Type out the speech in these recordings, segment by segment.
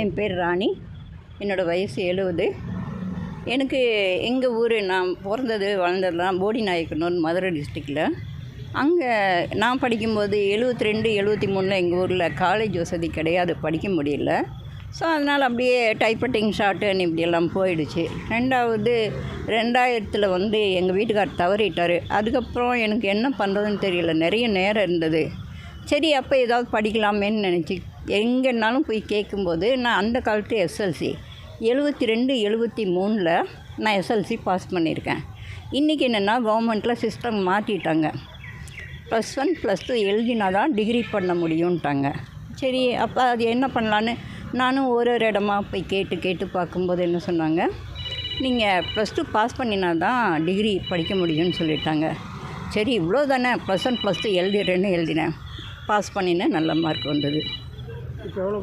என் பேர் ராணி. என்னோடய வயசு 70. எனக்கு எங்கள் ஊர் நான் பிறந்தது வளர்ந்ததுலாம் போடிநாயக்கனூர் மதுரை டிஸ்ட்ரிக்டில். அங்கே நான் படிக்கும்போது 72 73 எங்கள் ஊரில் காலேஜ் வசதி கிடையாது, படிக்க முடியல. ஸோ அதனால் அப்படியே டைப்ரைட்டிங் ஷார்ட்டுன்னு இப்படியெல்லாம் போயிடுச்சு. 2000 எங்கள் வீட்டுக்கார் தவறிட்டார். அதுக்கப்புறம் எனக்கு என்ன பண்ணுறதுன்னு தெரியல, நிறைய நேரம் இருந்தது. சரி, அப்போ ஏதாவது படிக்கலாமேன்னு நினச்சி எங்கேனாலும் போய் கேட்கும்போது நான் அந்த காலத்து எஸ்எல்சி 72 73 நான் எஸ்எல்சி பாஸ் பண்ணியிருக்கேன். இன்றைக்கி என்னென்னா கவர்மெண்ட்டில் சிஸ்டம் மாற்றிட்டாங்க. +1 +2 எழுதினா தான் டிகிரி பண்ண முடியும்ட்டாங்க. சரி, அப்போ அது என்ன பண்ணலான்னு நானும் ஒரு இடமா போய் கேட்டு பார்க்கும்போது என்ன சொன்னாங்க, நீங்கள் +2 பாஸ் பண்ணினா தான் டிகிரி படிக்க முடியும்னு சொல்லிட்டாங்க. சரி, இவ்வளோ தானே, +1 +2 எழுதிடுறேன்னு எழுதினேன். பாஸ் பண்ணினேன், நல்ல மார்க் வந்தது. இப்போ எவ்வளோ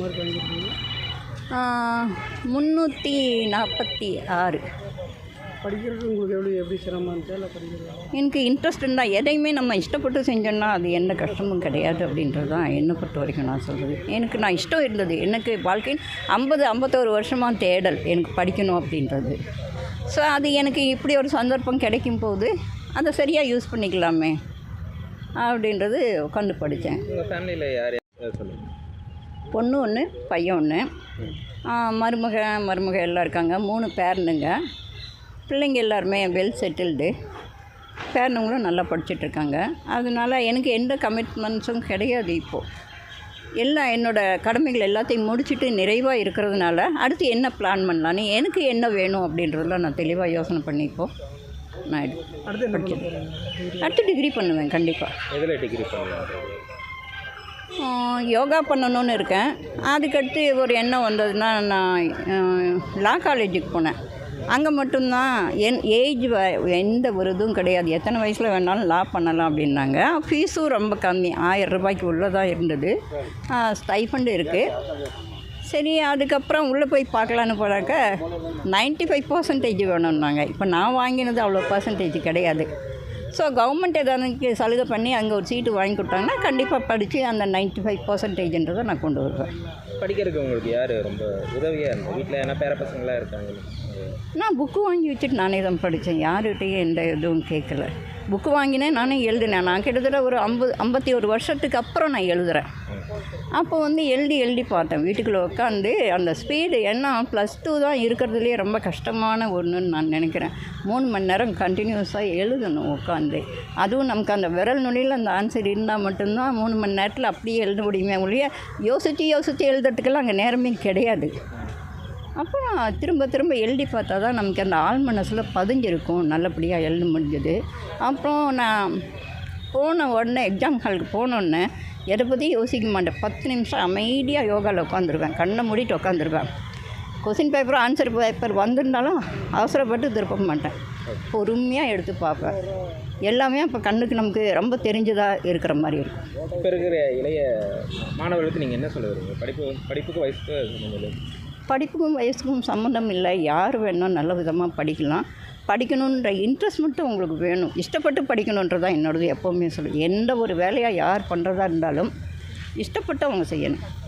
மார்க் வாங்கியிருக்கீங்க? 346. படிக்கிறது உங்களுக்கு எப்படி சிரமமாக இருந்துச்சா இல்லை படிக்கிறது? எனக்கு இன்ட்ரெஸ்ட் இருந்தால் எதையுமே நம்ம இஷ்டப்பட்டு செஞ்சோன்னா அது எந்த கஷ்டமும் கிடையாது அப்படின்றது தான் என்னை பொறுத்த வரைக்கும் நான் சொல்கிறது. நான் இஷ்டம் இருந்தது. எனக்கு வாழ்க்கையில் 51 வருஷமாக தேடல் எனக்கு படிக்கணும் அப்படின்றது. ஸோ அது எனக்கு இப்படி ஒரு சந்தர்ப்பம் கிடைக்கும் போது அதை சரியாக யூஸ் பண்ணிக்கலாமே அப்படின்றது உட்காந்து படித்தேன். உங்கள் ஃபேமிலியில் யார் சொல்லுங்கள்? பொண்ணு 1, பையன் 1, மருமக எல்லாம் இருக்காங்க. 3 பேரனுங்க. பிள்ளைங்க எல்லாருமே வெல் செட்டில்டு. பேரனுங்களும் நல்லா படிச்சுட்ருக்காங்க. அதனால எனக்கு எந்த கமிட்மெண்ட்ஸும் கிடையாது. இப்போது எல்லாம் என்னோடய கடமைகள் எல்லாத்தையும் முடிச்சுட்டு நிறைவாக இருக்கிறதுனால அடுத்து என்ன பிளான் பண்ணலான்னு, எனக்கு என்ன வேணும் அப்படின்றதெல்லாம் நான் தெளிவாக யோசனை பண்ணி இப்போது நான் அடுத்து டிகிரி பண்ணுவேன் கண்டிப்பாக. எதில் டிகிரி பண்ணுவேன்? யோகா பண்ணணும்னு இருக்கேன். அதுக்கடுத்து ஒரு எண்ணம் வந்ததுன்னா நான் லா காலேஜுக்கு போனேன். அங்கே மட்டும்தான் என் ஏஜ் எந்த ஒரு இதுவும் கிடையாது, எத்தனை வயசில் வேணாலும் லா பண்ணலாம் அப்படின்னாங்க. ஃபீஸும் ரொம்ப கம்மி, 1000 ரூபாய்க்கு உள்ளே தான் இருந்தது. ஸ்டைஃபண்டு இருக்குது. சரி, அதுக்கப்புறம் உள்ளே போய் பார்க்கலான்னு போனாக்க 95% வேணும்னாங்க. இப்போ நான் வாங்கினது அவ்வளோ பர்சன்டேஜ் கிடையாது. ஸோ கவர்மெண்ட் ஏதாவது சலுகை பண்ணி அங்கே ஒரு சீட்டு வாங்கி கொடுத்தாங்கன்னா கண்டிப்பாக படித்து அந்த 95%ன்றதை நான் கொண்டு வருவேன். படிக்கிறதுக்கு உங்களுக்கு யார் ரொம்ப உதவியாக இருந்தது வீட்டில்? ஏன்னா பேர பசங்களாம் இருக்காங்க. நான் புக்கு வாங்கி வச்சுட்டு நானே தான் படித்தேன். யார்கிட்டையும் எந்த இதுவும் கேட்கல. புக்கு வாங்கினேன், நானே எழுதினேன். நான் கிட்டத்தட்ட ஒரு 51 வருஷத்துக்கு அப்புறம் நான் எழுதுகிறேன். அப்போ எழுதி பார்த்தேன் வீட்டுக்குள்ளே உட்காந்து. அந்த ஸ்பீடு ஏன்னா +2 தான் இருக்கிறதுலேயே ரொம்ப கஷ்டமான ஒன்றுன்னு நான் நினைக்கிறேன். 3 மணி நேரம் கண்டினியூஸாக எழுதணும் உட்காந்து. அதுவும் நமக்கு அந்த விரல் நுனியில் அந்த ஆன்சர் இருந்தால் மட்டும்தான் 3 மணி நேரத்தில் அப்படியே எழுத முடியுமே ஒழிய யோசித்து எழுதுறதுக்கெல்லாம் அங்கே நேரமே கிடையாது. அப்போ நான் திரும்ப எழுதி பார்த்தா தான் நமக்கு அந்த ஆழ் மனசில் பதிஞ்சிருக்கும். நல்லபடியாக எழுத முடிஞ்சது. அப்புறம் நான் போன உடனே எக்ஸாம் ஹாலுக்கு போனோடனே எதை பற்றியும் யோசிக்க மாட்டேன். 10 நிமிஷம் அமைதியாக யோகாவில் உட்காந்துருவேன். கண்ணை மூடிட்டு உட்காந்துருவேன். கொஸ்டின் பேப்பர் ஆன்சர் பேப்பர் வந்திருந்தாலும் அவசரப்பட்டு திருப்ப மாட்டேன். பொறுமையாக எடுத்து பார்ப்பேன். எல்லாமே இப்போ கண்ணுக்கு நமக்கு ரொம்ப தெரிஞ்சதாக இருக்கிற மாதிரி இருக்கும். இப்போ இருக்கிற இளைய மாணவர்களுக்கு நீங்கள் என்ன சொல்ல வரீங்க? படிப்புக்கு படிப்புக்கும் வயசுக்கும் சம்மந்தம் இல்லை. யார் வேணால் நல்ல விதமாக படிக்கலாம். படிக்கணுன்ற இன்ட்ரெஸ்ட் மட்டும் உங்களுக்கு வேணும். இஷ்டப்பட்டு படிக்கணுன்றதான் என்னோடது எப்போவுமே சொல்லுவேன். எந்த ஒரு வேலையாக யார் பண்ணுறதா இருந்தாலும் இஷ்டப்பட்டு அவங்க செய்யணும்.